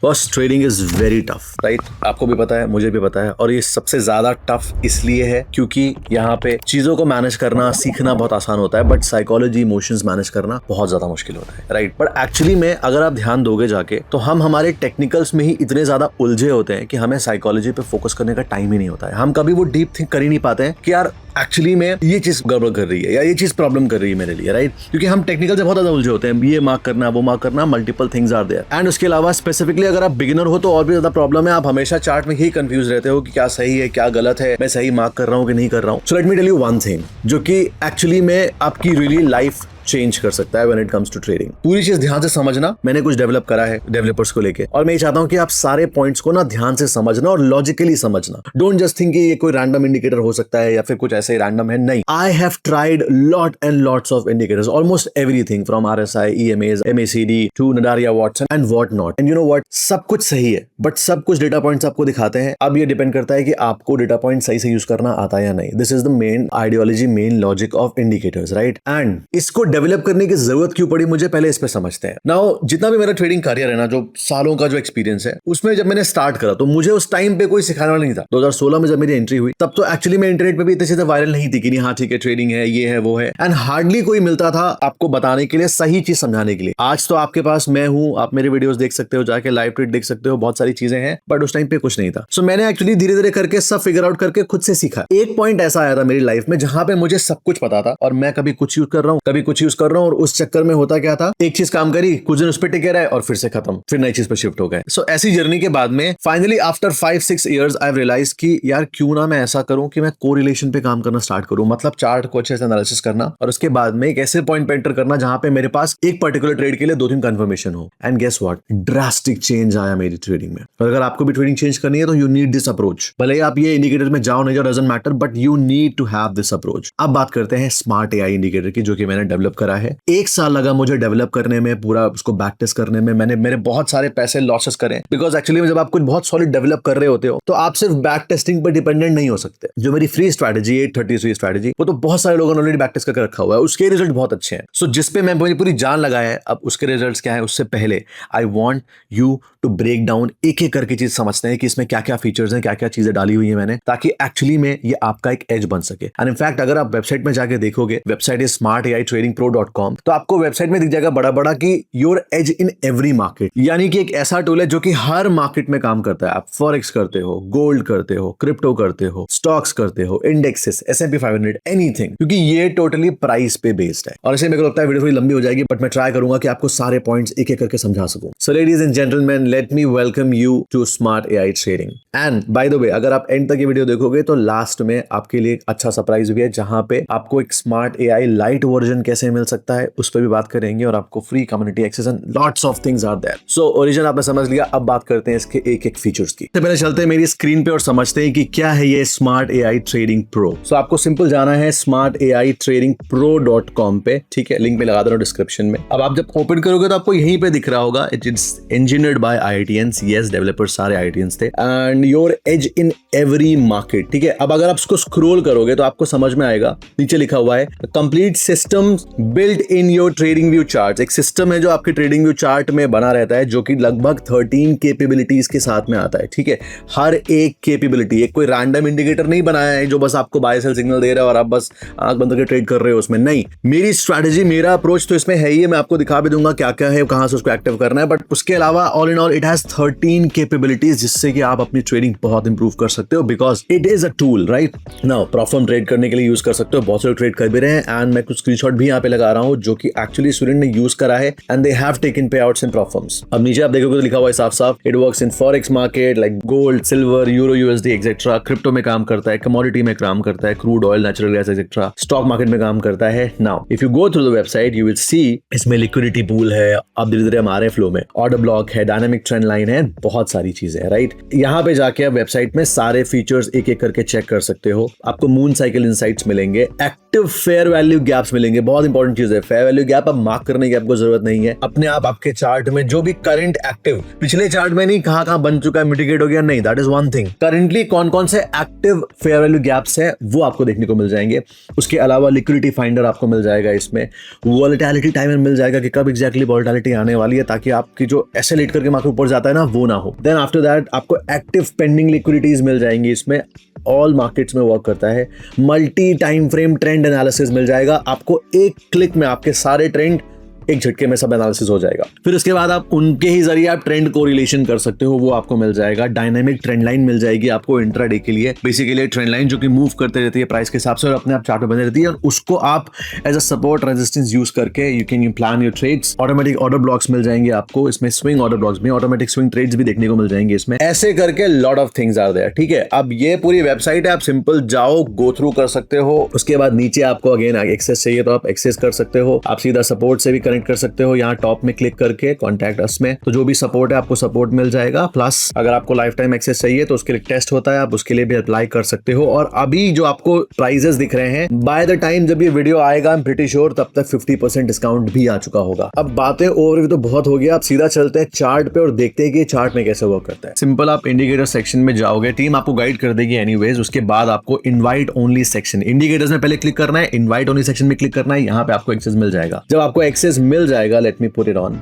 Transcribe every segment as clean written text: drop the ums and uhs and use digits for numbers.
Boss trading is very tough, right? आपको भी पता है, मुझे भी पता है, और ये सबसे ज्यादा टफ इसलिए है क्योंकि यहाँ पे चीजों को मैनेज करना सीखना बहुत आसान होता है, बट साइकोलॉजी इमोशंस मैनेज करना बहुत ज्यादा मुश्किल होता है, राइट? बट एक्चुअली में अगर आप ध्यान दोगे जाके तो हम हमारे टेक्निकल्स में ही इतने ज्यादा उलझे होते हैं कि हमें साइकोलॉजी पे फोकस करने का टाइम ही नहीं होता है। हम कभी वो डीप थिंक कर ही नहीं पाते हैं कि यार एक्चुअली में ये चीज गड़बड़ कर रही है या ये चीज प्रॉब्लम कर रही है मेरे लिए, राइट? क्योंकि हम टेक्निकल से बहुत ज्यादा उलझे होते हैं, ये मार्क करना वो मार्क करना, multiple things are there. And उसके अलावा स्पेसिफिकली अगर आप बिगिनर हो तो और भी ज्यादा प्रॉब्लम है, आप हमेशा चार्ट में ही कंफ्यूज रहते हो कि क्या सही है क्या गलत है, मैं सही मार्क कर रहा हूँ कि नहीं कर रहा हूँ। So let me tell you one thing जो कि एक्चुअली में आपकी रियली लाइफ चेंज कर सकता है when it comes to trading. पूरी चीज ध्यान से समझना, मैंने कुछ डेवलप करा है डेवलपर्स को लेके, और मैं ये चाहता हूं कि आप सारे पॉइंट्स को ना ध्यान से समझना और लॉजिकली समझना। डोंट जस्ट थिंक कि ये कोई रैंडम इंडिकेटर हो सकता है या फिर कुछ ऐसे रैंडम है, नहीं। I have tried lot and lots of indicators, almost everything from RSI, EMAs, MACD to Nadaraya Watson and what not. And you know what, सब कुछ सही है, बट सब कुछ डेटा पॉइंट्स आपको दिखाते हैं। अब ये डिपेंड करता है कि आपको डेटा पॉइंट सही से यूज करना आता है या नहीं। This is the main ideology, main logic of indicators, right? And इसको डेवलप करने की जरूरत क्यों पड़ी मुझे, पहले इस पे समझते हैं। नाउ जितना भी मेरा ट्रेडिंग करियर है ना, जो सालों का जो एक्सपीरियंस है, उसमें जब मैंने स्टार्ट करा तो मुझे उस टाइम पे कोई सिखाने वाला नहीं था। 2016 में जब मेरी एंट्री हुई तब तो एक्चुअली मैं इंटरनेट पे भी इतने सीधे वायरल नहीं थी कि हाँ ठीक है ट्रेडिंग है, ये है वो है, एंड हार्डली कोई मिलता था आपको बताने के लिए, सही चीज समझाने के लिए। आज तो आपके पास मैं हूं, आप मेरे वीडियोस देख सकते हो, जाके लाइव ट्रेड देख सकते हो, बहुत सारी चीजें हैं, बट उस टाइम पे कुछ नहीं था। सो मैंने एक्चुअली धीरे धीरे करके सब फिगर आउट करके खुद से सीखा। एक पॉइंट ऐसा आया था मेरी लाइफ में जहां पे मुझे सब कुछ पता था और मैं कभी कुछ यूज कर रहा हूँ कभी कुछ यूज कर रहा हूँ, और उस चक्कर में होता क्या था, एक चीज काम करी, कुछ दिन उस पर टिके रहे और फिर से खत्म, फिर नई चीज पर शिफ्ट हो गए। सो ऐसी जर्नी के बाद में finally after 5-6 years I have realise कि यार क्यों ना मैं ऐसा करूं कि मैं कोरिलेशन पे काम करना स्टार्ट करूं, मतलब चार्ट को अच्छे से एनालिसिस करना और उसके बाद में एक ऐसे पॉइंट पे एंटर करना जहां पे मेरे पास एक पर्टिकुलर ट्रेड के लिए 2-3 कंफर्मेशन हो। And guess what, drastic change आया मेरी ट्रेडिंग में। और अगर आपको भी ट्रेडिंग चेंज करनी है तो यू नीड दिस अप्रोच। भले आप ये इंडिकेटर में जाओ नहीं जाओ, doesn't matter, but you need to have this approach. अब बात करते हैं स्मार्ट AI इंडिकेटर की, जो कि मैंने डेवलप करा है। 1 साल लगा मुझे डेवलप करने में, पूरा उसको बैक टेस्ट करने में। मैंने मेरे बहुत सारे पैसे लॉसेस करे, बिकॉज एक्चुअली जब आप कुछ बहुत सॉलिड डेवलप कर रहे होते हो तो आप सिर्फ बैक टेस्टिंग पर डिपेंडेंट नहीं हो सकते। जो मेरी फ्री स्ट्रैटेजी 833 स्ट्रैटेजी, वो तो बहुत सारे लोगों ने ऑलरेडी बैक टेस्ट करके रखा हुआ है, उसके रिजल्ट बहुत अच्छे हैं। सो जिस पे मैं मेरी पूरी जान लगाया है, अब उसके रिजल्ट्स क्या है उससे पहले I want you to break down, एक एक करके चीज समझते हैं कि इसमें क्या क्या फीचर्स हैं, क्या क्या चीजें डाली हुई है मैंने, ताकि एक्चुअली में ये आपका एक एज बन सके। एंड इनफैक्ट अगर आप वेबसाइट में जाके देखोगे, वेबसाइट इज smartaitradingpro.com, तो आपको वेबसाइट में दिख जाएगा बड़ा बड़ा कि your edge in every market, यानी कि एक ऐसा टूल है जो कि हर मार्केट में काम करता है। आप फॉरेक्स करते हो, गोल्ड करते हो, क्रिप्टो करते हो, स्टॉक्स करते हो, इंडेक्सेस, S&P 500, एनीथिंग, क्योंकि ये टोटली प्राइस पे बेस्ड है। और इसे मेरे को लगता है वीडियो थोड़ी लंबी हो जाएगी, बट मैं ट्राई करूंगा कि आपको सारे पॉइंट्स एक एक करके समझा सकूं। So ladies and gentleman, let me welcome you to smart AI trading. And by the way, अगर आप एंड तक ये वीडियो देखोगे तो लास्ट में आपके लिए एक अच्छा सरप्राइज भी है, जहां पे आपको एक स्मार्ट AI लाइट वर्जन कैसे मिल सकता है उस पर भी बात करेंगे, और आपको free community access and lots of things are there. So origin आपने समझ लिया, अब बात करते हैं इसके एक एक फीचर्स की। तो पहले चलते हैं मेरी स्क्रीन पे और समझते हैं कि क्या है ये स्मार्ट AI ट्रेडिंग प्रो। सो आपको सिंपल जाना है smartaitradingpro.com पे, ठीक है, लिंक में लगा दे रहा हूं डिस्क्रिप्शन में। अब आप जब ओपन करोगे तो आपको यहीं पे दिख रहा होगा, it is engineered by IITians, yes developers सारे IITians थे, and your edge in every market, ठीक है। अब अगर आप इसको स्क्रॉल करोगे तो आपको समझ में आएगा, नीचे लिखा हुआ है complete system built in your trading view chart. एक सिस्टम है जो आपके ट्रेडिंग व्यू चार्ट में बना रहता है, जो कि लगभग 13 कैपेबिलिटीज के साथ में आता है, ठीक है। हर एक कैपेबिलिटी, एक कोई रैंडम इंडिकेटर नहीं बनाया है जो बस आपको बाय सेल सिग्नल दे रहा है और आप बस आंख बंद करके ट्रेड कर रहे हो उसमें, नहीं। मेरी स्ट्रैटेजी, मेरा अप्रोच तो इसमें है ही है, मैं आपको दिखा भी दूंगा क्या क्या है, कहां से उसको एक्टिव करना है, बट उसके अलावा all in all it has 13 capabilities, जिससे कि आप अपनी ट्रेडिंग बहुत इंप्रूव कर सकते हो, because it is a tool, right. Now प्रॉफर्म ट्रेड करने के लिए यूज कर सकते हो, बहुत से लोग ट्रेड कर भी रहे हैं, एंड मैं कुछ स्क्रीनशॉट भी यहाँ पे लगा रहा हूँ जो कि एक्चुअली स्टूडेंट ने यूज करा है, एंड दे हैव टेकन पे आउट्स इन प्रॉफर्म्स। अब नीचे आप देखोगे तो लिखा हुआ है साफ साफ, it works in forex market like gold, silver, euro, USD etcetera, crypto में काम करता है, कमोडिटी में काम करता है, crude oil, natural gas etcetera, stock market में काम करता है। Now if you go through the website you will see इसमें लिक्विडिटी पूल है, अब धीरे धीरे हमारे फ्लो में ऑर्डर ब्लॉक है, डायनामिक ट्रेंड लाइन है, बहुत सारी चीजें है, राइट। यहाँ पे जाके आप वेबसाइट में सारे फीचर्स एक एक करके चेक कर सकते हो। आपको मून साइकिल इनसाइट्स मिलेंगे, एक्टिव फेयर वैल्यू गैप्स मिलेंगे, बहुत इंपॉर्टेंट चीज है, फेयर वैल्यू गैप अब मार्क करने की आपको जरूरत नहीं है। अपने आप आपके चार्ट में जो भी करंट एक्टिव, पिछले चार्ट में नहीं कहां बन चुका है, मिटिगेट हो गया, नहीं, that is one thing. Currently कौन कौन से एक्टिव फेयर वैल्यू गैप्स है वो आपको देखने को मिल जाएंगे। उसके अलावा लिक्विडिटी फाइंडर आपको मिल जाएगा, इसमें वॉलेटिलिटी टाइमर मिल जाएगा कि कब एग्जैक्टली वॉलेटिलिटी आने वाली है, ताकि आपकी जो एसएलेट करके मार्केट ऊपर जाता है ना वो ना हो। देन आफ्टर दैट आपको एक्टिव पेंडिंग लिक्विडिटीज मिल जाएंगी, इसमें ऑल मार्केट्स में वर्क करता है। Multi time frame trend analysis मिल जाएगा, आपको एक क्लिक में आपके सारे ट्रेंड एक झटके में सब एनालिसिस हो जाएगा। फिर उसके बाद आप उनके ही जरिए आप ट्रेंड कोरिलेशन कर सकते हो, वो आपको मिल जाएगा। डायनामिक ट्रेंड लाइन मिल जाएगी आपको इंट्राडे के लिए, बेसिकली ट्रेंड लाइन जो कि मूव करते रहती है प्राइस के हिसाब से और अपने आप चार्ट में बने रहती है, और उसको आप as a support resistance use करके you can plan your trades. Automatic order blocks मिल जाएंगे आपको, इसमें स्विंग ऑर्डर ब्लॉक्स भी, ऑटोमेटिक स्विंग ट्रेड्स भी देखने को मिल जाएंगे इसमें। ऐसे करके lot of things are there, ठीक है। अब ये पूरी वेबसाइट है, आप सिंपल जाओ, गो थ्रू कर सकते हो। उसके बाद नीचे आपको अगेन एक्सेस चाहिए तो आप एक्सेस कर सकते हो, आप सीधा सपोर्ट से भी कनेक्ट कर सकते हो। यहाँ टॉप में क्लिक करके कॉन्टैक्ट अस में, तो जो भी सपोर्ट है आपको सपोर्ट मिल जाएगा। प्लस अगर आपको लाइफ टाइम एक्सेस चाहिए तो उसके लिए टेस्ट होता है, आप उसके लिए भी अप्लाई कर सकते हो। और अभी जो आपको प्राइजेस दिख रहे हैं, बाय द टाइम जब ये वीडियो आएगा आई एम प्रीटी श्योर तब तक 50% डिस्काउंट भी आ चुका होगा। अब बातें ओवरव्यू तो बहुत हो गया, आप सीधा चलते हैं चार्ट पे और देखते हैं कि चार्ट में कैसे वर्क करता है। सिंपल आप इंडिकेटर सेक्शन में जाओगे, टीम आपको गाइड कर देगी एनीवेज। उसके बाद आपको इनवाइट ओनली सेक्शन, इंडिकेटर्स में पहले क्लिक करना है, इनवाइट ओनली सेक्शन में क्लिक करना है, यहाँ पे आपको एक्सेस मिल जाएगा। जब आपको एक्सेस मिल जाएगा, let me put it on.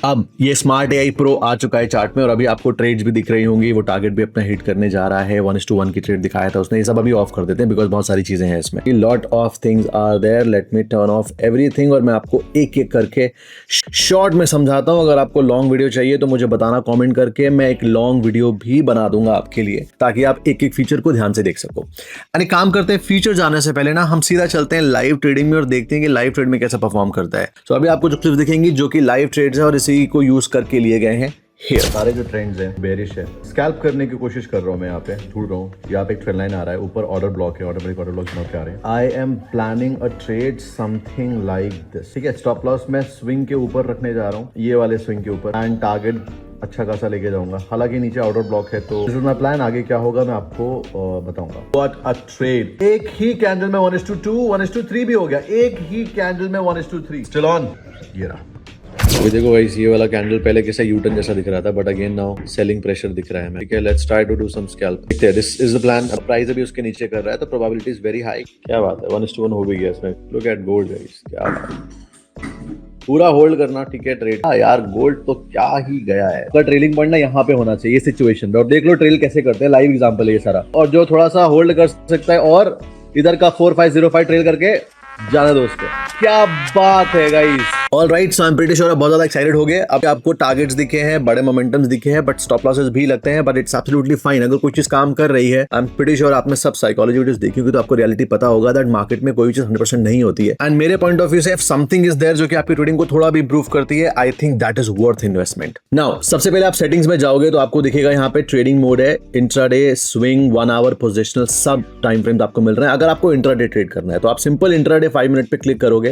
अब ये स्मार्ट एआई प्रो आ चुका है चार्ट में और अभी आपको ट्रेड्स भी दिख रही होंगी, वो टारगेट भी अपना हिट करने जा रहा है। 1:1 की ट्रेड दिखाया था उसने, ये सब अभी ऑफ कर देते हैं बिकॉज बहुत सारी चीजें हैं इसमें। Lot of things are there, let me turn off everything और मैं आपको एक एक करके शॉर्ट में समझाता हूं। अगर आपको लॉन्ग वीडियो चाहिए तो मुझे बताना कॉमेंट करके, मैं एक लॉन्ग वीडियो भी बना दूंगा आपके लिए, ताकि आप एक एक फीचर को ध्यान से देख सको। यानी काम करते हैं, फीचर जाने से पहले ना हम सीधा चलते हैं लाइव ट्रेडिंग में और देखते हैं कि लाइव ट्रेड में कैसा परफॉर्म करता है। तो अभी आपको जो क्लिप्स दिखेंगी जो कि लाइव ट्रेड्स है और इसी को यूज के लिए गए हैं। Here. सारे जो ट्रेंड्स हैं बेरिश है, स्कैल्प करने की कोशिश कर रहा हूं मैं, यहाँ पे ढूंढ रहा हूँ। यहाँ पे एक ट्रेंड लाइन आ रहा है, ऊपर ऑर्डर ब्लॉक है, ऑटोमेटिक ऑर्डर ब्लॉक आ रहे हैं। आई am planning a trade something like this, ठीक है। स्टॉप लॉस मैं स्विंग के ऊपर रखने जा रहा हूँ, ये वाले स्विंग के ऊपर, एंड टारगेट अच्छा खासा लेके जाऊंगा। हालांकि नीचे ऑर्डर ब्लॉक है, तो दिस इज माय प्लान। आगे क्या होगा मैं आपको बताऊंगा। व्हाट अ ट्रेड, एक ही कैंडल में 1:2 1:3 भी हो गया, एक ही कैंडल में 1:3 स्टिल ऑन। ये रहा, अभी देखो गाइस, ये वाला कैंडल पहले कैसा यूटर्न जैसा दिख रहा था, but again now selling pressure दिख रहा है हमें, ठीक है। Let's try to do some scalp, देखते हैं। This is the plan. Price अभी उसके नीचे कर रहा है तो प्रोबेबिलिटी इज वेरी हाई। क्या बात है, 1:1 हो भी गया इसमें। लुक एट गोल्ड गाइस, क्या बात है, पूरा होल्ड करना, ठीक है। ट्रेड, हाँ यार गोल्ड तो क्या ही गया है, उसका ट्रेलिंग पॉइंट ना यहाँ पे होना चाहिए सिचुएशन पे। और देख लो ट्रेल कैसे करते हैं, लाइव एग्जांपल है ये सारा। और जो थोड़ा सा होल्ड कर सकता है और इधर का 4505 ट्रेल करके जाना दोस्तों, क्या बात है guys. All right, so I am pretty sure बहुत ज्यादा एक्साइटेड हो गए। अब आपको टारगेट्स दिखे हैं, बड़े मोमेंटम्स दिखे हैं, बट स्टॉप लॉसेस भी लगते हैं, बट इट्स एब्सोल्युटली फाइन। अगर कोई चीज काम कर रही है, आई एम प्रीटी श्योर आपने सब साइकोलॉजी वीडियोस देखी होगी तो आपको रियलिटी पता होगा दैट मार्केट में कोई चीज 100% नहीं होती है। एंड मेरे पॉइंट ऑफ व्यू से इफ समथिंग इज देयर जो कि आपकी ट्रेडिंग को थोड़ा भी इंप्रूव करती है, I think that is worth investment. Now सबसे पहले आप सेटिंग्स में जाओगे तो आपको दिखेगा यहाँ पे ट्रेडिंग मोड है, इंट्राडे, स्विंग, 1 आवर, पोजिशनल, सब टाइम फ्रेम्स आपको मिल रहे हैं। अगर आपको इंट्राडे ट्रेड करना है तो आप सिंपल इंट्राडे 5 मिनट पे क्लिक करोगे,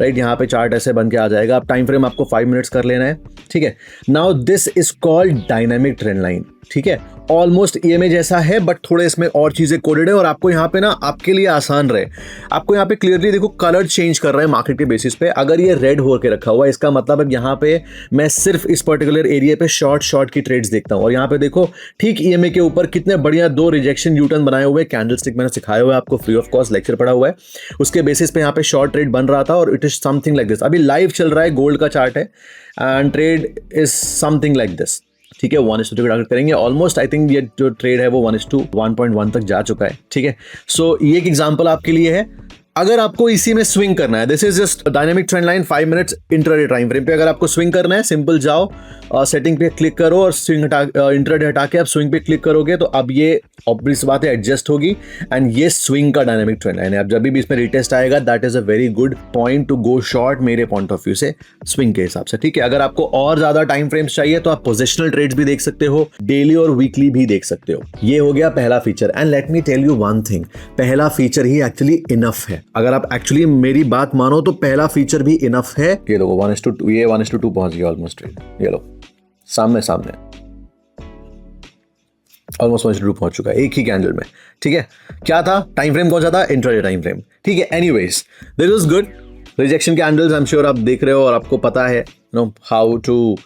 राइट। यहाँ पे चार्ट ऐसे बन के आ जाएगा। आप टाइम फ्रेम आपको 5 मिनट्स कर लेना है, ठीक है। Now this is called dynamic trend line, ठीक है। ऑलमोस्ट ईएमए जैसा है बट थोड़े इसमें और चीजें कोडेड है। और आपको यहाँ पे ना आपके लिए आसान रहे, आपको यहाँ पे क्लियरली देखो कलर चेंज कर रहा है मार्केट के बेसिस पे। अगर ये रेड होकर रखा हुआ है इसका मतलब अब यहाँ पे मैं सिर्फ इस पर्टिकुलर एरिया पे शॉर्ट की ट्रेड्स देखता हूँ। और यहाँ पे देखो ठीक ईएमए के ऊपर कितने बढ़िया 2 रिजेक्शन यूटर्न बनाए हुए, कैंडलस्टिक मैंने सिखाया हुआ है आपको, फ्री ऑफ कॉस्ट लेक्चर पड़ा हुआ है। उसके बेसिस पे यहाँ पे शॉर्ट ट्रेड बन रहा था और it is something like this. अभी लाइव चल रहा है, गोल्ड का चार्ट है and trade is something like this, ठीक है। 1:2 को टारगेट करेंगे। ऑलमोस्ट आई थिंक ये जो ट्रेड है वो 1:1 तक जा चुका है, ठीक है। सो ये एक एग्जांपल आपके लिए है। अगर आपको इसी में स्विंग करना है, this is just dynamic trend line 5 minutes intraday time frame पे। अगर आपको स्विंग करना है, सिंपल जाओ सेटिंग पे क्लिक करो और स्विंग इंट्राडे हटा के आप स्विंग पे क्लिक करोगे तो अब ये ऑब्वियस बात है एडजस्ट होगी एंड ये स्विंग का डायनामिक ट्रेंड लाइन है। अब जब भी इसमें रिटेस्ट आएगा that is a very good point to go short मेरे पॉइंट ऑफ व्यू से, स्विंग के हिसाब से, ठीक है। अगर आपको और ज्यादा टाइम फ्रेम्स चाहिए तो आप पोजिशनल ट्रेड्स भी देख सकते हो, डेली और वीकली भी देख सकते हो। ये हो गया पहला feature. And let me tell you one thing, पहला फीचर ही एक्चुअली इनफ है। अगर आप एक्चुअली मेरी बात मानो तो पहला फीचर भी इनफ है। ये देखो 1:2, ये 1:2 पहुंच गया ऑलमोस्ट ट्रेड, ये लो सामने सामने। ऑलमोस्ट 102 पहुंच चुका है एक ही कैंडल में, ठीक है। क्या था टाइम फ्रेम, कौन सा था, इंट्राडे टाइम फ्रेम, ठीक है। Anyways this was good. Rejection candles I am sure आप देख रहे हो और आपको पता है हाउ टू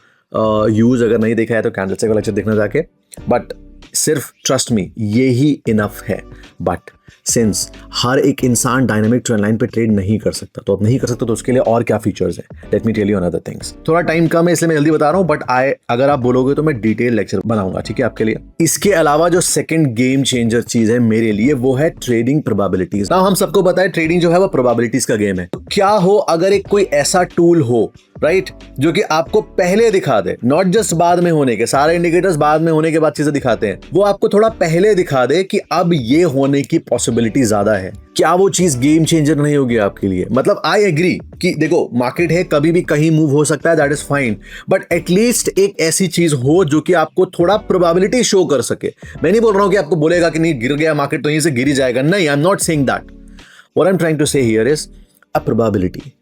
यूज। अगर नहीं देखा है तो कैंडल से लेक्चर देखना जाके, बट सिर्फ ट्रस्ट मी ये ही इनफ है। बट सिंस हर एक इंसान डायनामिक ट्रेंड लाइन पे ट्रेड नहीं कर सकता, तो अब नहीं कर सकता तो उसके लिए और क्या फीचर्स हैं, let me tell you another things. थोड़ा टाइम कम है इसलिए मैं जल्दी बता रहा हूँ, बट अगर आप बोलोगे तो मैं डिटेल लेक्चर बनाऊंगा, ठीक है, आपके लिए। इसके अलावा जो सेकंड गेम चेंजर चीज है मेरे लिए वो है ट्रेडिंग प्रोबेबिलिटीज। ना हम सबको पता है ट्रेडिंग जो है वो प्रोबेबिलिटीज का गेम है। तो क्या हो अगर एक कोई ऐसा टूल हो, राइट, जो कि आपको पहले दिखा दे, नॉट जस्ट बाद में होने के, सारे इंडिकेटर्स बाद में होने के बाद चीजें दिखाते हैं, वो आपको थोड़ा पहले दिखा दे कि अब ये होने की पॉसिबिलिटी ज्यादा है। क्या वो चीज गेम चेंजर नहीं होगी आपके लिए? मतलब आई एग्री कि देखो मार्केट है, कभी भी कहीं मूव हो सकता है, that is fine, but at least एक ऐसी चीज हो जो कि आपको थोड़ा प्रोबेबिलिटी शो कर सके। मैं नहीं बोल रहा हूं कि आपको बोलेगा कि नहीं गिर गया मार्केट तो यहीं से गिर ही जाएगा, नहीं, I am not saying that. What I am trying to say here is a probability.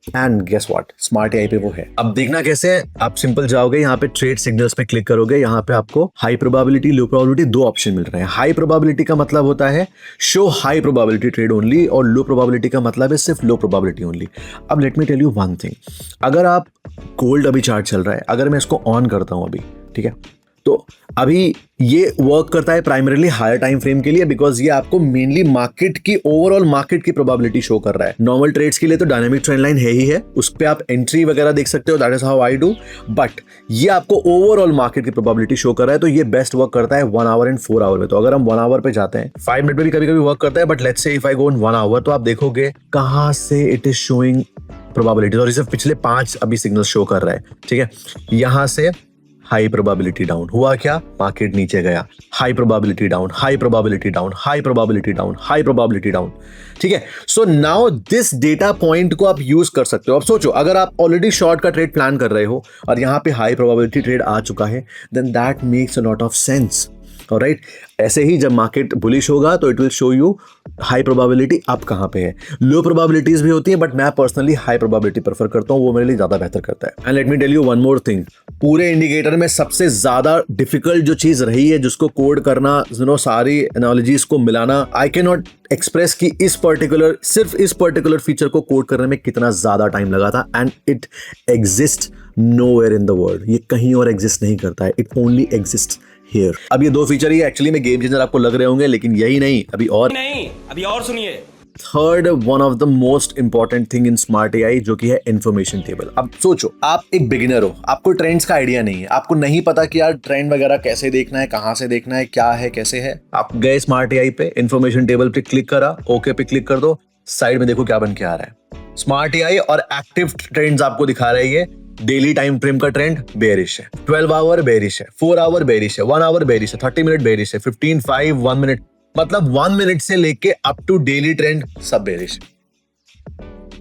And guess what, smart AI पे वो है। अब देखना कैसे है, आप सिंपल जाओगे यहाँ पे ट्रेड सिग्नल्स पे क्लिक करोगे, यहाँ पे आपको हाई प्रोबेबिलिटी लो प्रोबेबिलिटी दो ऑप्शन मिल रहे हैं। हाई प्रोबेबिलिटी का मतलब होता है show high probability trade only, और लो प्रोबेबिलिटी का मतलब है सिर्फ लो प्रोबेबिलिटी ओनली। अब let me tell you one thing, अगर आप गोल्ड अभी चार्ट चल रहा है, अगर मैं इसको ऑन करता हूं अभी, ठीक है, तो अभी ये वर्क करता है प्राइमरीली हायर टाइम फ्रेम के लिए, बिकॉज ये आपको मेनली मार्केट की ओवरऑल मार्केट की प्रोबेबिलिटी शो कर रहा है। नॉर्मल ट्रेड्स के लिए तो डायनामिक ट्रेंड लाइन है ही है, उस पे आप एंट्री वगैरह देख सकते हो, that is how I do, but ये आपको ओवरऑल मार्केट की प्रोबेबिलिटी शो कर रहा है। तो ये बेस्ट वर्क करता है 1 आवर एंड 4 आवर में। तो अगर हम 1 आवर पे जाते हैं, 5 मिनट में भी कभी कभी वर्क करता है, but let's say if I go in 1 hour, तो आप देखोगे कहां से इट इज शोइंग प्रोबेबिलिटी, और सिर्फ पिछले 5 अभी सिग्नल शो कर रहा है, ठीक है। यहां से हाई प्रोबेबिलिटी डाउन हुआ, क्या मार्केट नीचे गया, high probability down, high probability down, high probability down, high probability down, ठीक है। So now this data point को आप यूज कर सकते हो। अब सोचो अगर आप ऑलरेडी शॉर्ट का ट्रेड प्लान कर रहे हो और यहां पे हाई प्रोबेबिलिटी ट्रेड आ चुका है, then that makes a lot of sense, alright. ऐसे ही जब मार्केट बुलिश होगा तो it will show you high probability अब कहां पे है। लो प्रोबेबिलिटीज भी होती है, बट मैं पर्सनली हाई प्रोबेबिलिटी प्रेफर करता हूं, वो मेरे लिए ज्यादा बेहतर करता है। And let me tell you one more thing, पूरे इंडिकेटर में सबसे ज्यादा डिफिकल्ट जो चीज रही है, जिसको कोड करना, सारी एनालॉजीज को मिलाना, आई कैन नॉट एक्सप्रेस कि सिर्फ इस पर्टिकुलर फीचर को कोड करने में कितना ज्यादा टाइम लगा था। And it exist nowhere in the world, ये कहीं और एग्जिस्ट नहीं करता है, इट ओनली एग्जिस्ट हियर। अब ये दो फीचर ही एक्चुअली में गेम चेंजर आपको लग रहे होंगे, लेकिन यही नहीं, अभी और सुनिए। Third one of the most important thing in smart AI, जो कि है इन्फॉर्मेशन टेबल। अब सोचो आप एक बिगिनर हो, आपको ट्रेंड्स का आइडिया नहीं है, आपको नहीं पता कि यार ट्रेंड वगैरह कैसे देखना है, कहां से देखना है, क्या है, कैसे है। आप गए स्मार्ट एआई पे, इन्फॉर्मेशन टेबल पे क्लिक करा, ओके पे क्लिक कर दो, साइड में देखो क्या बन के आ रहा है। स्मार्ट एआई और एक्टिव ट्रेंड्स आपको दिखा रहे हैं। डेली टाइम फ्रेम का ट्रेंड बेरिश है, 12 आवर बेरिश है, 4 आवर बेरिश है, 1 आवर बेरिश है, 30 मिनट बेरिश है, 15, 5, 1 मिनट, मतलब 1 मिनट से लेके अप टू डेली ट्रेंड सब बेरिश।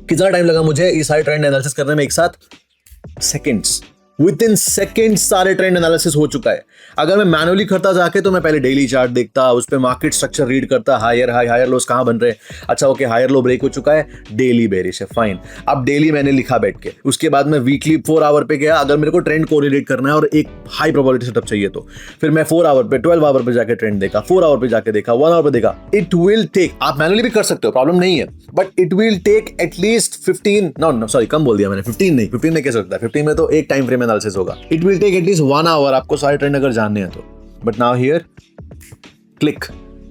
कितना टाइम लगा मुझे ये सारे ट्रेंड एनालिसिस करने में? एक साथ सेकंड्स, विद इन सेकंड्स सारे ट्रेंड एनालिसिस हो चुका है। अगर मैं मैनुअली करता जाके तो मैं पहले डेली चार्ट देखता, उस पर मार्केट स्ट्रक्चर रीड करता, हायर हाई, हायर लोस कहां बन रहे हैं, अच्छा ओके हायर लो ब्रेक हो चुका है, डेली बेरिश है, फाइन। अब डेली मैंने लिखा बैठ के, उसके बाद मैं वीकली 4 आवर पे गया, अगर मेरे को ट्रेंड कोरिलेट करना है और एक हाई प्रोबेबिलिटी सेटअप चाहिए तो फिर मैं 4 आवर पे, 12 आवर पे जाके ट्रेंड देखा, 4 आवर पे जाके देखा, 1 आवर पे देखा। इट विल टेक, आप मैनुअली भी कर सकते हो, प्रॉब्लम नहीं है, बट इट विल टेक एटलीस्ट 15, नो सॉरी कम बोल दिया मैंने, 15 नहीं, 15 में कैसे सकता है, 15 में तो एक टाइम फ्रेम एनालिसिस होगा। It will take at least 1 hour आपको सारे ट्रेंड अगर जानने हैं तो। But now here click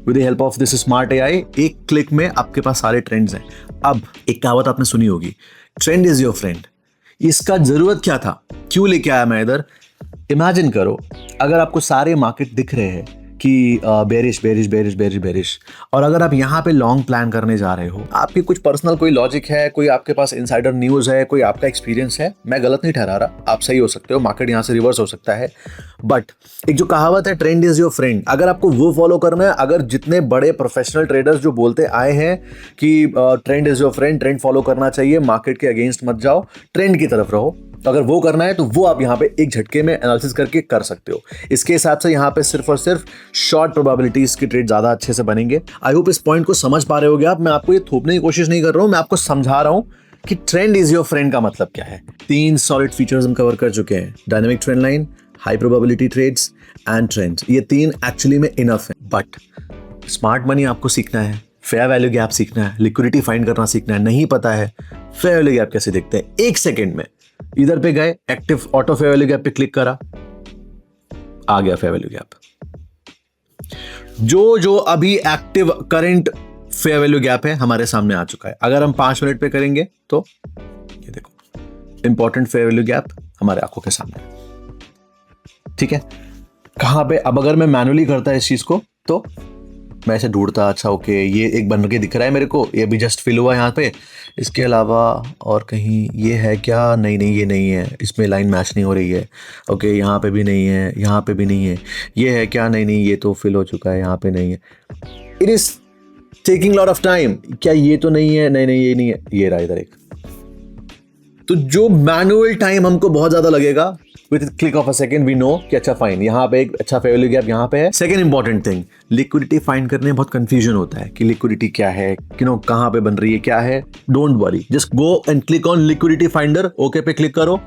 with the help of this smart AI, एक क्लिक में आपके पास सारे ट्रेंड्स हैं। अब एक कहावत आपने सुनी होगी, ट्रेंड इज योर फ्रेंड। इसका जरूरत क्या था, क्यों लेके आया मैं इधर? इमेजिन करो अगर आपको सारे मार्केट दिख रहे हैं कि bearish bearish bearish bearish bearish, और अगर आप यहाँ पे लॉन्ग प्लान करने जा रहे हो, आपकी कुछ पर्सनल कोई लॉजिक है, कोई आपके पास इनसाइडर न्यूज है, कोई आपका एक्सपीरियंस है, मैं गलत नहीं ठहरा रहा, आप सही हो सकते हो, मार्केट यहाँ से रिवर्स हो सकता है, बट एक जो कहावत है ट्रेंड इज योर फ्रेंड, अगर आपको वो फॉलो करना है, अगर जितने बड़े प्रोफेशनल ट्रेडर्स जो बोलते आए हैं कि trend is your friend, trend follow करना चाहिए, मार्केट के अगेंस्ट मत जाओ, ट्रेंड की तरफ रहो, तो अगर वो करना है तो वो आप यहाँ पे एक झटके में एनालिसिस करके कर सकते हो। इसके हिसाब से यहाँ पे सिर्फ और सिर्फ शॉर्ट प्रोबेबिलिटीज की ट्रेड ज्यादा अच्छे से बनेंगे। आई होप इस पॉइंट को समझ पा रहे होगे आप। मैं आपको ये थोपने की कोशिश नहीं कर रहा हूँ, मैं आपको समझा रहा हूँ कि ट्रेंड इज योर फ्रेंड का मतलब क्या है। 3 सॉलिड फीचर्स हम कवर कर चुके हैं, dynamic trend line, high probability trades and trends, ये 3 एक्चुअली में इनफ है। बट स्मार्ट मनी आपको सीखना है, फेयर वैल्यू गैप सीखना है, लिक्विडिटी फाइंड करना सीखना है। नहीं पता है फेयर वैल्यू गैप कैसे देखते हैं, 1 सेकेंड में इधर पे गए, active auto fair value gap पे क्लिक करा, आ गया फेयर वैल्यू गैप। जो अभी active current fair value gap है हमारे सामने आ चुका है। अगर हम 5 मिनट पे करेंगे तो ये देखो, इंपॉर्टेंट फेयर वैल्यू गैप हमारे आंखों के सामने, ठीक है। कहां पे, अब अगर मैं मैनुअली करता है इस चीज को तो मैं ऐसे ढूंढता, अच्छा ओके ये एक बन के दिख रहा है मेरे को, ये भी जस्ट फिल हुआ यहाँ पे, इसके अलावा और कहीं ये है क्या, नहीं ये नहीं है, इसमें लाइन मैच नहीं हो रही है, ओके यहाँ पे भी नहीं है, यहाँ पे भी नहीं है, ये है क्या, नहीं ये तो फिल हो चुका है, यहाँ पे नहीं है। It is taking lot of time, क्या ये तो नहीं है, नहीं ये नहीं है, ये रहा इधर एक। तो जो मैनुअल टाइम हमको बहुत ज्यादा लगेगा, with click of a second we know कि अच्छा फाइन, यहाँ पे एक अच्छा फेयर वैल्यू गैप यहाँ पे है। Second important thing, liquidity find करने में बहुत कंफ्यूजन होता है कि लिक्विडिटी क्या है, कहाँ पे बन रही है, क्या है। Don't worry, just go and click on liquidity finder, okay पे क्लिक करो,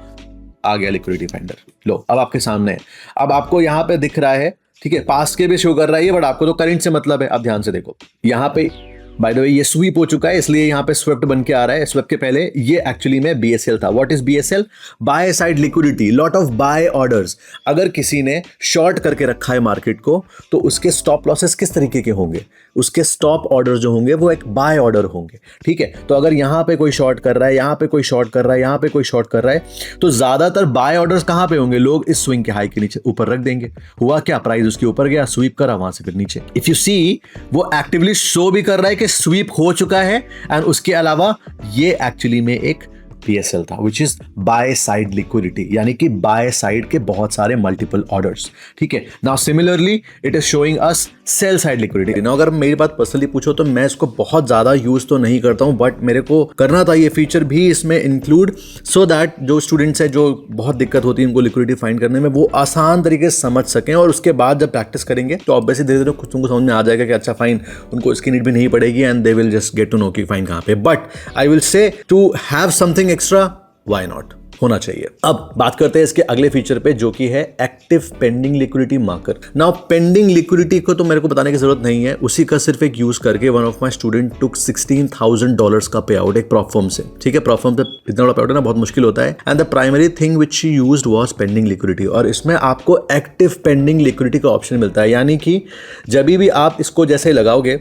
आ गया लिक्विडिटी फाइंडर। लो अब आपके सामने है, अब आपको यहाँ पे दिख रहा है, ठीक है, पास्ट के भी शो कर रहा है, बट आपको तो करंट से मतलब है। अब ध्यान से देखो, यहाँ पे बाय द वे ये स्वीप हो चुका है, इसलिए यहाँ पे स्विफ्ट बन के आ रहा है। स्विफ्ट के पहले ये एक्चुअली में बीएसएल था। What is BSL? Buy side liquidity, lot of buy orders. अगर किसी ने शॉर्ट करके रखा है मार्केट को तो उसके स्टॉप लॉसेस किस तरीके के होंगे, उसके स्टॉप ऑर्डर जो होंगे वो एक बाय ऑर्डर होंगे, ठीक है। तो अगर यहाँ पे कोई शॉर्ट कर रहा है, यहाँ पे कोई शॉर्ट कर रहा है, यहाँ पे कोई शॉर्ट कर रहा है, तो ज्यादातर बाय ऑर्डर्स कहाँ पे होंगे, लोग इस स्विंग के हाई के नीचे ऊपर रख देंगे। हुआ क्या, प्राइस उसके ऊपर गया, स्वीप करा, वहां से फिर नीचे। इफ यू सी, वो एक्टिवली शो भी कर रहा है कि स्वीप हो चुका है, एंड उसके अलावा ये एक्चुअली में एक PSL था, which is by side liquidity, यानी कि बाय साइड के बहुत सारे मल्टीपल ऑर्डर्स, ठीक है। Now similarly it is showing us sell side liquidity. Now अगर मेरी बात पर्सनली पूछो तो मैं इसको बहुत ज्यादा यूज तो नहीं करता हूं, बट मेरे को करना था ये फीचर भी इसमें इंक्लूड, सो दैट जो स्टूडेंट्स है जो बहुत दिक्कत होती है उनको लिक्विडिटी फाइंड करने में, वो आसान तरीके से समझ सकें, और उसके बाद जब प्रैक्टिस करेंगे तो ऑब्वियसली धीरे धीरे कुछ तुमको समझ में आ जाएगा कि अच्छा फाइन, उनको इसकी नीड भी नहीं पड़ेगी, and they will just get to know कि फाइन कहां पे। But I will say to have something extra, why not, होना चाहिए। अब बात करते हैं इसके अगले फीचर पे, जो कि है active pending liquidity marker. Now pending liquidity को तो मेरे को बताने की जरूरत नहीं है, उसी का सिर्फ एक यूज करके वन ऑफ माय स्टूडेंट टुक $16,000 का पे आउट एक प्रॉप फर्म से, ठीक है। प्रॉप फर्म से इतना बड़ा पे आउट है ना, बहुत मुश्किल होता है, and the primary thing which she used was pending liquidity. और इसमें आपको एक्टिव पेंडिंग लिक्विडिटी का ऑप्शन मिलता है, यानी कि जब भी आप इसको जैसे लगाओगे,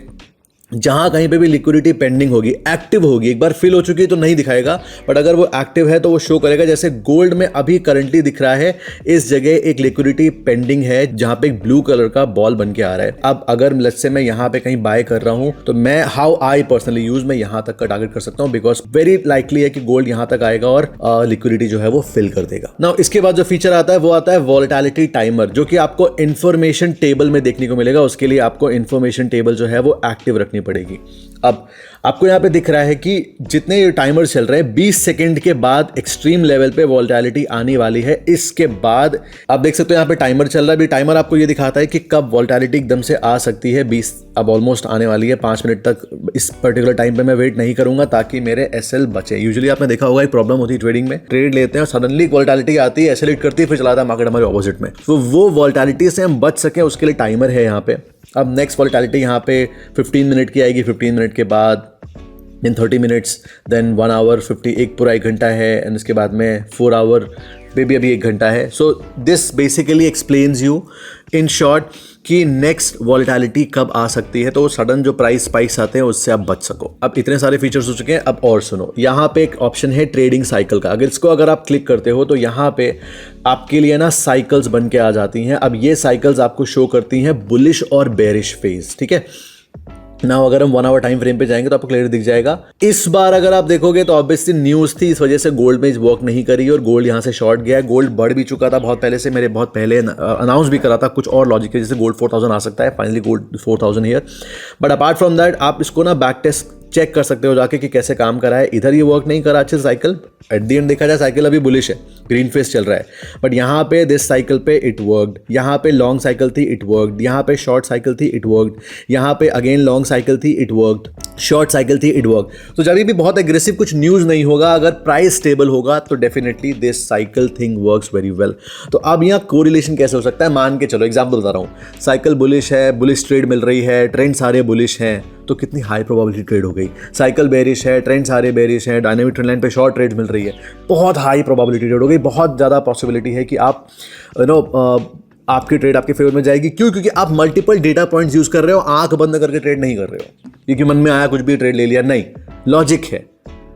जहां कहीं पे भी लिक्विडिटी पेंडिंग होगी, एक्टिव होगी, एक बार फिल हो चुकी है तो नहीं दिखाएगा, बट अगर वो एक्टिव है तो वो शो करेगा। जैसे गोल्ड में अभी करंटली दिख रहा है, इस जगह एक लिक्विडिटी पेंडिंग है जहां पे एक ब्लू कलर का बॉल बन के आ रहा है। अब अगर लेट्स से मैं यहां पे कहीं बाय कर रहा हूं तो मैं, हाउ आई पर्सनली यूज, मैं यहां तक का टारगेट कर सकता हूं, बिकॉज वेरी लाइकली है कि गोल्ड यहां तक आएगा और लिक्विडिटी जो है वो फिल कर देगा। नाउ इसके बाद जो फीचर आता है वो आता है वोलेटिलिटी टाइमर, जो कि आपको इंफॉर्मेशन टेबल में देखने को मिलेगा। उसके लिए आपको इंफॉर्मेशन टेबल जो है वो एक्टिव रखनी पड़ेगी। अब आपको यहां पे दिख रहा है कि जितने ये टाइमर चल रहे हैं, 20 सेकंड के बाद एक्सट्रीम लेवल पे वोलेटिलिटी आने वाली है। इसके बाद आप देख सकते हो यहां पे टाइमर चल रहा है, भी टाइमर आपको ये दिखाता है कि कब वोलेटिलिटी एकदम से आ सकती है। 20 अब ऑलमोस्ट आने वाली है, 5 मिनट तक इस पर्टिकुलर टाइम पे मैं वेट नहीं करूंगा ताकि मेरे SL बचे। यूजुअली आपने देखा होगा एक प्रॉब्लम होती है ट्रेडिंग में, ट्रेड लेते हैं और सडनली वोलेटिलिटी आती है, SL हिट करती है, फिर चलाता है मार्केट हमारे ऑपोजिट में। तो वो वोलेटिलिटी से हम बच सके उसके लिए टाइमर है यहाँ पे। अब नेक्स्ट वोलेटिलिटी यहाँ पे 15 मिनट की आएगी, 15 मिनट के बाद इन 30 मिनट्स, देन 1 आवर 50, एक पूरा 1 घंटा है, एंड उसके बाद में 4 आवर पे भी अभी 1 घंटा है। So this basically explains you in short कि नेक्स्ट वोलेटिलिटी कब आ सकती है, तो सडन जो प्राइस स्पाइक्स आते हैं उससे आप बच सको। अब इतने सारे फीचर्स हो चुके हैं, अब और सुनो, यहाँ पे एक ऑप्शन है ट्रेडिंग साइकिल का। अगर आप क्लिक करते हो तो यहाँ पे आपके लिए ना साइकिल्स बन के आ जाती हैं। अब ये साइकिल्स आपको शो करती हैं बुलिश और बेरिश फेज, ठीक है। नाउ अगर हम 1 आवर टाइम फ्रेम पे जाएंगे तो आपको क्लियर दिख जाएगा। इस बार अगर आप देखोगे तो ऑब्वियसली न्यूज थी, इस वजह से गोल्ड में वर्क नहीं करी और गोल्ड यहां से शॉर्ट गया। गोल्ड बढ़ भी चुका था बहुत पहले से, मेरे बहुत पहले अनाउंस भी करा था कुछ और लॉजिक है, जैसे गोल्ड 4000 आ सकता है, finally gold 4000 here. But apart from that आप इसको ना बैक टेस्ट चेक कर सकते हो जाके कि कैसे काम करा है। इधर ये वर्क नहीं करा अच्छे साइकिल, एट द एंड देखा जाए साइकिल अभी बुलिश है, ग्रीन फेस चल रहा है, बट यहाँ पे दिस साइकिल पे इट वर्कड, यहाँ पे लॉन्ग साइकिल थी इट वर्कड, यहाँ पे शॉर्ट साइकिल थी इट वर्कड, यहाँ पे अगेन लॉन्ग साइकिल थी इट वर्कड। शॉर्ट साइकिल थी, इट वर्क। तो जब भी बहुत एग्रेसिव कुछ न्यूज़ नहीं होगा, अगर प्राइस स्टेबल होगा तो definitely this cycle thing works very well. तो अब यहाँ कोरिलेशन कैसे हो सकता है, मान के चलो एग्जाम्पल बता रहा हूँ, साइकिल बुलिश है, बुलिश ट्रेड मिल रही है, ट्रेंड सारे बुलिश हैं, तो कितनी हाई प्रोबेबिलिटी ट्रेड हो गई। साइकिल बेरिश है, ट्रेंड सारे बेरिश हैं, डायनामिक ट्रेंड लाइन पे शॉर्ट ट्रेड मिल रही है, बहुत हाई प्रोबेबिलिटी ट्रेड हो गई। बहुत ज़्यादा पॉसिबिलिटी है कि आप आपकी ट्रेड आपके फेवर में जाएगी। क्यों? क्योंकि आप मल्टीपल डेटा पॉइंट्स यूज कर रहे हो, आंख बंद करके ट्रेड नहीं कर रहे हो क्योंकि मन में आया कुछ भी ट्रेड ले लिया, नहीं, लॉजिक है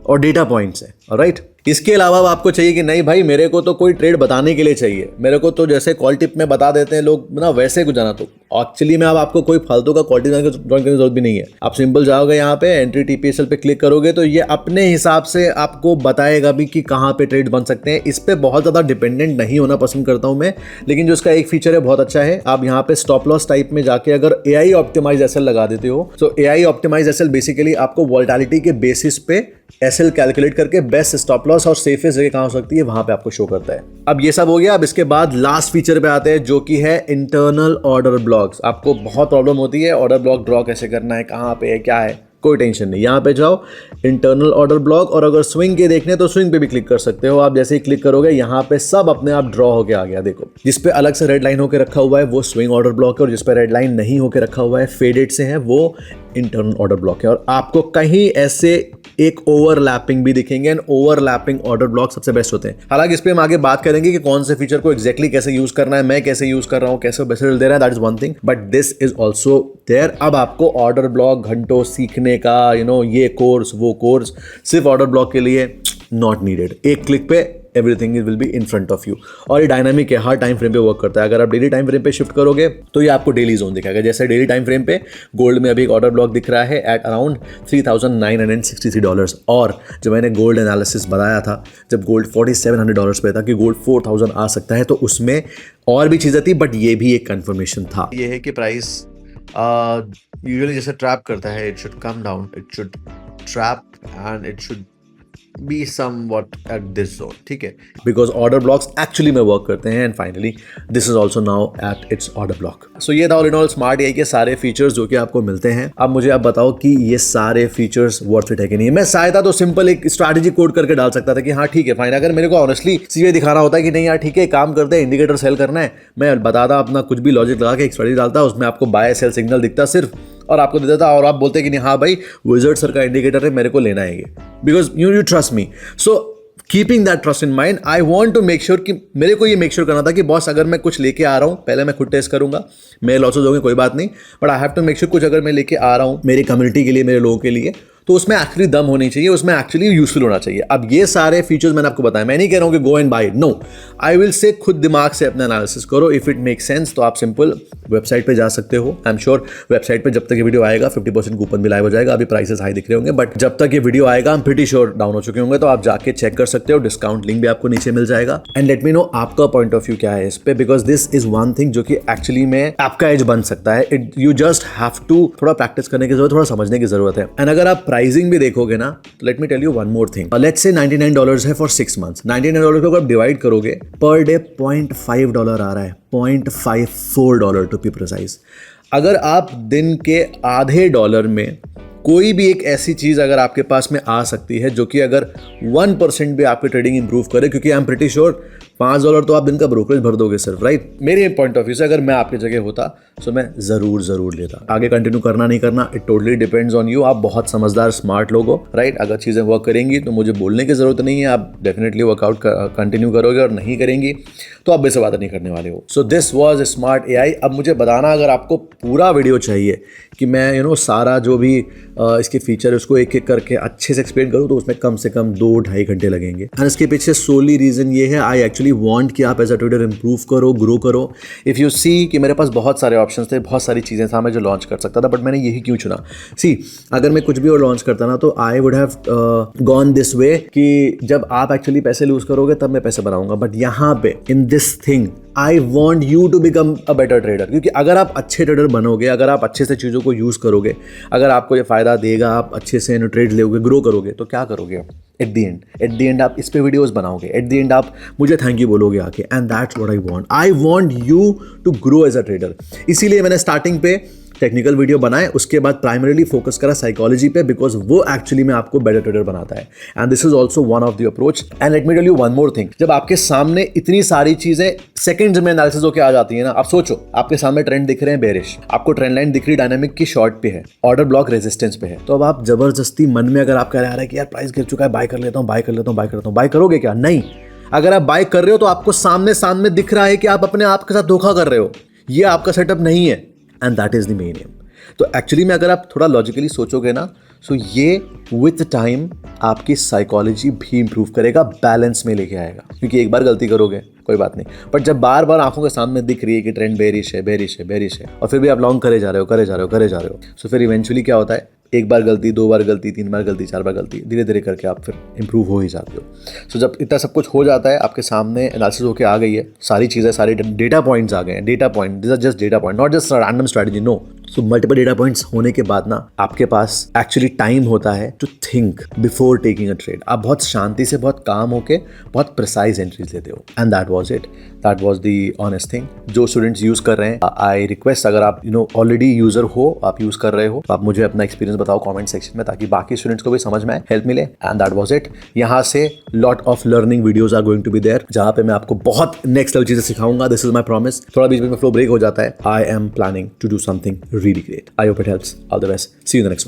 और डेटा पॉइंट्स है, ऑलराइट। इसके अलावा अब आपको चाहिए कि नहीं भाई मेरे को तो कोई ट्रेड बताने के लिए चाहिए, मेरे को तो जैसे कॉल टिप में बता देते हैं लोग ना, वैसे कुछ जाना। तो एक्चुअली में अब आपको कोई फालतू का कॉल टिप ज्वाइन करने की जरूरत भी नहीं है। आप सिंपल जाओगे यहाँ पे एंट्री TPSL पे क्लिक करोगे तो ये अपने हिसाब से आपको बताएगा भी कि कहाँ पे ट्रेड बन सकते हैं। इस पे बहुत ज़्यादा डिपेंडेंट नहीं होना पसंद करता हूँ मैं, लेकिन जो इसका एक फीचर है बहुत अच्छा है। आप यहाँ पे स्टॉप लॉस टाइप में जाके अगर AI ऑप्टिमाइज SL लगा देते हो, तो AI ऑप्टिमाइज SL बेसिकली आपको वोलेटिलिटी के बेसिस पे SL कैलकुलेट करके बेस्ट स्टॉप लॉस और सेफेस्ट जगह कहाँ हो सकती है वहां पे आपको शो करता है। अब ये सब हो गया। अब इसके बाद लास्ट फीचर पे आते हैं जो कि है इंटरनल ऑर्डर ब्लॉक्स। आपको बहुत प्रॉब्लम होती है ऑर्डर ब्लॉक ड्रॉ कैसे करना है, कहाँ पे है, क्या है, कोई टेंशन नहीं। यहाँ पे जाओ इंटरनल ऑर्डर ब्लॉक, और अगर स्विंग के देखने तो स्विंग पे भी क्लिक कर सकते हो। आप जैसे ही क्लिक करोगे यहाँ पे सब अपने आप ड्रॉ होके आ गया। देखो जिस पे अलग से रेड लाइन होके रखा हुआ है वो स्विंग ऑर्डर ब्लॉक है, और जिस पे रेड लाइन नहीं होके रखा हुआ है फेडेड से है वो इंटरनल ऑर्डर ब्लॉक है। और आपको कहीं ऐसे एक ओवरलैपिंग भी दिखेंगे, एंड ओवरलैपिंग ऑर्डर ब्लॉक सबसे बेस्ट होते हैं। हालांकि इस पे हम आगे बात करेंगे कि कौन से फीचर को एक्जैक्टली कैसे यूज करना है, मैं कैसे यूज कर रहा हूं, कैसे बेस्ट रिजल्ट दे रहा है, that is one thing, but this is also there. अब आपको ऑर्डर ब्लॉक घंटों सीखने का, ये कोर्स वो कोर्स सिर्फ ऑर्डर ब्लॉक के लिए नॉट नीडेड। एक क्लिक पे everything will be in front of you. और ये डायनामिक है, हर टाइम फ्रेम पे वर्क करता है। अगर आप डेली टाइम फ्रेम पे शिफ्ट करोगे तो ये आपको डेली जोन दिखाएगा। जैसे डेली टाइम फ्रेम पे गोल्ड में अभी एक ऑर्डर ब्लॉक दिख रहा है एट अराउंड $3,963। और जब मैंने गोल्ड एनालिसिस बनाया था, जब गोल्ड $4,700 पे था कि गोल्ड 4,000 आ सकता है, तो उसमें और भी चीज़ें थी, बट ये भी एक कन्फर्मेशन था। ये है कि प्राइस यूजुअली जैसे ट्रैप करता है, it should come down, it should trap and it should be somewhat at this zone, ठीक है, because order blocks actually में work करते हैं। and finally this is also now at its order block। so ये था all in all smart AI के सारे features जो कि आपको मिलते हैं। अब मुझे आप बताओ कि ये सारे फीचर्स वर्थ इट है कि नहीं। मैं चाहता तो सिंपल एक स्ट्रैटेजी कोड करके डाल सकता था कि हाँ ठीक है फाइन, अगर मेरे को ऑनेस्टली सीधे दिखाना होता है कि नहीं यार ठीक है काम करते हैं, इंडिकेटर सेल करना है, मैं बताता अपना कुछ भी लॉजिक लगा के एक स्ट्रैटेजी डालता, उसमें आपको बाय सेल सिग्नल दिखता सिर्फ, और आपको दे देता, और आप बोलते कि नहीं हाँ भाई विजर्ड सर का इंडिकेटर है, मेरे को लेना है ये, because you trust me. So keeping that trust in mind, I want to make sure कि मेरे को ये मेक श्योर करना था कि बॉस अगर मैं कुछ लेके आ रहा हूँ, पहले मैं खुद टेस्ट करूंगा, मेरे लॉसेज होंगे कोई बात नहीं, but I have to make sure कुछ अगर मैं लेके आ रहा हूँ मेरी कम्युनिटी के लिए, मेरे लोगों के लिए, तो उसमें एक्चुअली दम होनी चाहिए, उसमें एक्चुअली यूजफुल होना चाहिए। अब ये सारे फीचर्स मैंने आपको बताया, मैं नहीं कह रहा हूँ कि go and buy it, no, I will say खुद दिमाग से अपना एनालिसिस करो। इफ इट मेक सेंस तो आप सिंपल वेबसाइट पे जा सकते हो। आई एम श्योर वेबसाइट पे जब तक ये वीडियो आएगा 50% कूपन भी लाइव हो जाएगा। अभी प्राइसेस हाई दिख रहे होंगे, बट जब तक ये वीडियो आएगा I am pretty sure down हो चुके होंगे, तो आप जाके चेक कर सकते हो। डिस्काउंट लिंक भी आपको नीचे मिल जाएगा। एंड लेट मी नो आपका पॉइंट ऑफ व्यू क्या है इस पे, because this is one thing जो कि एक्चुअली में आपका एज बन सकता है। It you just have to थोड़ा प्रैक्टिस करने की जरूरत, थोड़ा समझने की जरूरत है। एंड अगर आप प्राइसिंग भी देखोगे ना, let me tell you one more thing. Let's say $99 है फॉर 6 मंथ्स। $99 को आप डिवाइड करोगे पर डे $0.5 आ रहा है, $0.54 टू बी प्रिसाइज। अगर आप दिन के आधे डॉलर में कोई भी एक ऐसी चीज अगर आपके पास में आ सकती है जो कि अगर 1% भी आपकी ट्रेडिंग इंप्रूव करे, क्योंकि आई एम प्रीटी श्योर $5 तो आप दिन का ब्रोकरेज भर दोगे सिर्फ, राइट। मेरे पॉइंट ऑफ व्यू से अगर मैं आपकी जगह होता तो मैं जरूर लेता। आगे कंटिन्यू करना नहीं करना it totally depends on you. आप बहुत समझदार स्मार्ट लोग हो, राइट। अगर चीज़ें वर्क करेंगी तो मुझे बोलने की जरूरत नहीं है, आप डेफिनेटली वर्कआउट कंटिन्यू करोगे, और नहीं करेंगी तो आप बेसे बात नहीं करने वाले हो। So this was smart AI। अब मुझे बताना अगर आपको पूरा वीडियो चाहिए कि मैं सारा जो भी इसके फीचर है उसको एक एक करके अच्छे से एक्सप्लेन करूँ, तो उसमें कम से कम 2-2.5 घंटे लगेंगे। एंड इसके पीछे सोली रीजन ये है, आई एक्चुअली वांट कि आप एज अ ट्रेडर इंप्रूव करो, ग्रो करो। इफ़ यू सी कि मेरे पास बहुत सारे ऑप्शंस थे, बहुत सारी चीज़ें था मैं जो लॉन्च कर सकता था, बट मैंने यही क्यों चुना। सी अगर मैं कुछ भी और लॉन्च करता ना तो I would have gone this way कि जब आप एक्चुअली पैसे लूज करोगे तब मैं पैसे बनाऊंगा, बट यहाँ पे in this thing I want you to become a better trader. क्योंकि अगर आप अच्छे ट्रेडर बनोगे, अगर आप अच्छे से चीज़ों को यूज़ करोगे, अगर आपको ये फ़ायदा देगा, आप अच्छे से ट्रेड लोगे, ग्रो करोगे, तो क्या करोगे आप एट द एंड आप इस पे वीडियोस बनाओगे, एट द एंड आप मुझे थैंक यू बोलोगे आके, and that's what I want. I want you to grow as a trader. इसीलिए मैंने स्टार्टिंग पे टेक्निकल वीडियो बनाए, उसके बाद प्राइमरीली फोकस करा साइकोलॉजी पे, बिकॉज वो एक्चुअली में आपको बेटर ट्रेडर बनाता है। And this is also one of the approach. And let me tell you one more thing, जब आपके सामने इतनी सारी चीजें सेकंड्स में एनालिसिस होकर आ जाती है ना, आप सोचो आपके सामने ट्रेंड दिख रहे हैं बेरिश, आपको ट्रेंड लाइन दिख रही डायनामिक की शॉर्ट पे है, ऑर्डर ब्लॉक रेजिस्टेंस पे है, तो अब आप जबरदस्ती मन में अगर आप कह रहे हैं कि यार प्राइस गिर चुका है, बाय कर लेता हूं, बाय कर लेता हूं, बाय करता हूं, बाय करोगे क्या? नहीं। अगर आप बाय कर रहे हो तो आपको सामने सामने दिख रहा है कि आप अपने आप के साथ धोखा कर रहे हो, ये आपका सेटअप नहीं है। And that is the main M. तो एक्चुअली में अगर आप थोड़ा लॉजिकली सोचोगे ना, सो ये विथ टाइम आपकी साइकोलॉजी भी इंप्रूव करेगा, बैलेंस में लेके आएगा। क्योंकि एक बार गलती करोगे कोई बात नहीं, बट जब बार बार आंखों के सामने दिख रही है कि ट्रेंड बेरिश है, बेरिश है, बेरिश है, और फिर भी आप लॉन्ग करे जा रहे हो, करे जा रहे हो, करे जा रहे हो, सो फिर इवेंचुअली क्या होता है, एक बार गलती, दो बार गलती, तीन बार गलती, चार बार गलती, धीरे धीरे करके आप फिर इंप्रूव हो ही जाते हो। सो जब इतना सब कुछ हो जाता है, आपके सामने एनालिसिस होके आ गई है, सारी चीज़ें, सारे डेटा पॉइंट्स आ गए हैं। Data point, this are just data point, not just random strategy, no. So multiple data points होने के बाद ना आपके पास एक्चुअली टाइम होता है to think before taking a trade. आप बहुत शांति से, बहुत काम होके, बहुत प्रिसाइज एंट्रीज लेते हो। And that was it, that was the honest thing. जो स्टूडेंट्स यूज कर रहे हैं, आई रिक्वेस्ट, अगर आप ऑलरेडी यूजर हो, आप यूज कर रहे हो, तो आप मुझे अपना एक्सपीरियंस बताओ कमेंट सेक्शन में, ताकि बाकी स्टूडेंट्स को भी समझ में आए, हेल्प मिले। And that was it. यहाँ से lot of learning videos are going to be there, जहाँ पे मैं आपको बहुत नेक्स्ट लेवल चीजें सिखाऊंगा। This is my promise. थोड़ा बीच में फ्लो ब्रेक हो जाता है। I am planning to do something really great. I hope it helps. All the best. See you in the next one.